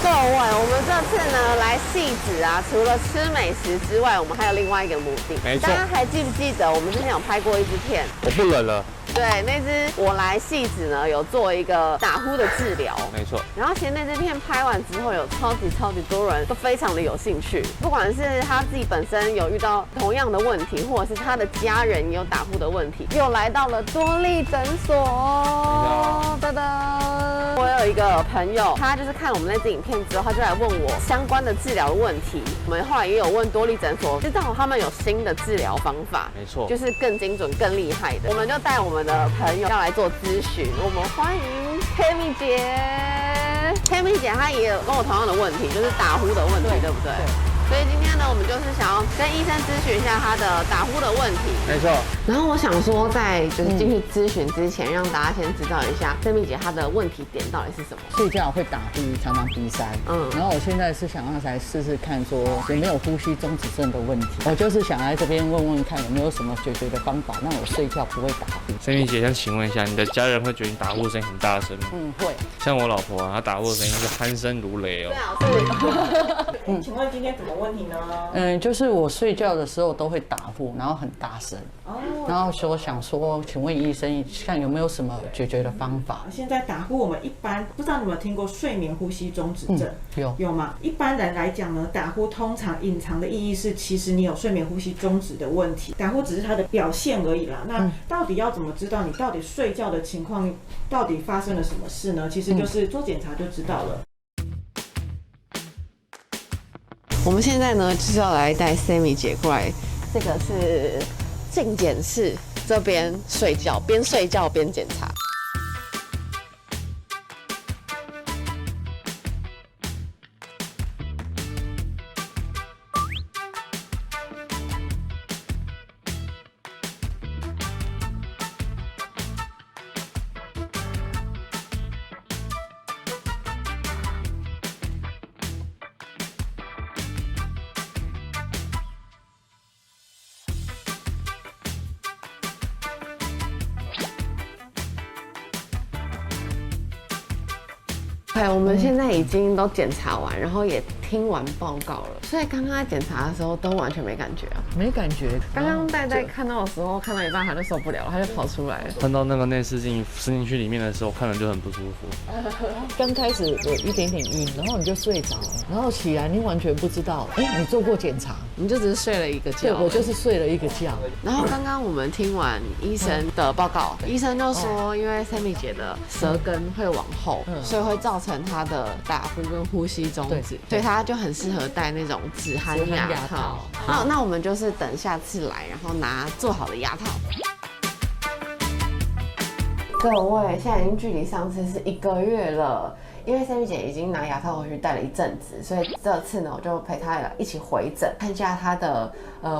各位，我们这次呢来汐止啊，除了吃美食之外，我们还有另外一个目的。没错大家还记不记得我们之前有拍过一支片？我不冷了。对，那支我来汐止呢有做一个打呼的治疗。没错。然后其实那支片拍完之后，有超级多人都非常的有兴趣，不管是他自己本身有遇到同样的问题，或者是他的家人也有打呼的问题，又来到了多利诊所。噔噔，我有一个朋友，他就是看我们那支影片之后，他就来问我相关的治疗的问题。我们后来也有问多利诊所，知道他们有新的治疗方法，没错，就是更精准、更厉害的。我们就带我们的朋友要来做咨询，我们欢迎 Tammy 姐。Tammy 姐她也有跟我同样的问题，就是打呼的问题，对不对？所以今天呢，我们就是想要跟医生咨询一下他的打呼的问题。没错。然后我想说，在就是进去咨询之前，让大家先知道一下Tammy姐她的问题点到底是什么。睡觉会打呼，常常鼻塞。然后我现在是想要来试试看，说有没有呼吸中止症的问题。我就是想来这边问问看，有没有什么解决的方法，让我睡觉不会打呼。Tammy姐，想请问一下，你的家人会觉得你打呼声音很大声吗？会。像我老婆啊，她打呼的声音是鼾声如雷哦。对，请问今天什么问题呢？就是我睡觉的时候都会打呼，然后很大声。然后想说，请问医生，看有没有什么解决的方法？现在打呼，我们一般不知道你有没有听过睡眠呼吸中止症？有吗？一般人来讲呢，打呼通常隐藏的意义是，其实你有睡眠呼吸中止的问题，打呼只是它的表现而已啦。那到底要怎么知道你到底睡觉的情况到底发生了什么事呢？其实就是做检查就知道了。我们现在呢就是要来带 Tammy 姐过来，这个是镜检室这边睡觉，边睡觉边检查。对，我们现在已经都检查完，然后也听完报告了，所以刚刚在检查的时候都完全没感觉啊，没感觉。刚刚戴戴看到的时候，看到一半他就受不了，他就跑出来了。看到那个内视镜伸进去里面的时候，看着就很不舒服。刚开始有一点点晕，然后你就睡着了，然后起来你完全不知道，你做过检查？你就只是睡了一个觉。对，我就是睡了一个觉。然后刚刚我们听完医生的报告，医生就说，因为 Tammy 姐的舌根会往后，所以会造成她的打呼跟呼吸中止，所以她就很适合戴那种止鼾牙套。那我们就是等下次来，然后拿做好的牙套。各位，现在已经距离上次是1个月了。因为 Tammy 姐已经拿牙套回去戴了一阵子，所以这次呢，我就陪她一起回诊，看一下她的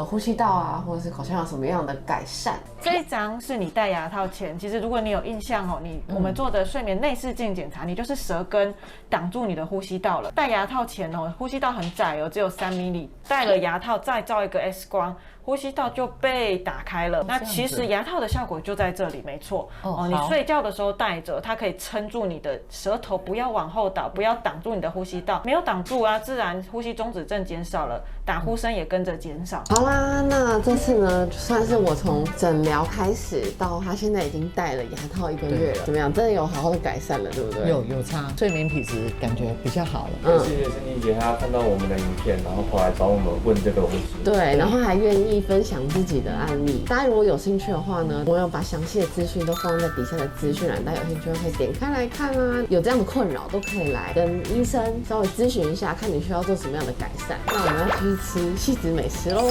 呼吸道啊，或者是口腔有什么样的改善。这一张是你戴牙套前，其实如果你有印象哦，我们做的睡眠内视镜检查，你就是舌根挡住你的呼吸道了。戴牙套前哦，呼吸道很窄哦，只有3 mm， 戴了牙套再照一个 X 光。呼吸道就被打开了。那其实牙套的效果就在这里，没错。你睡觉的时候戴着，它可以撑住你的舌头，不要往后倒，不要挡住你的呼吸道。没有挡住啊，自然呼吸中止症减少了，打呼声也跟着减少。好啦，那这次呢，算是我从诊疗开始到他现在已经戴了牙套1个月了，怎么样？真的有好好的改善了，对不对？有差，睡眠品质感觉比较好了。谢谢Tammy姐，她看到我们的影片，然后跑来找我们问这个问题。对，然后还愿意分享自己的案例。大家如果有兴趣的话呢，我有把详细的资讯都放在底下的资讯栏，大家有兴趣可以点开来看啊。有这样的困扰都可以来跟医生稍微咨询一下，看你需要做什么样的改善。那我们要继续吃汐止美食喽。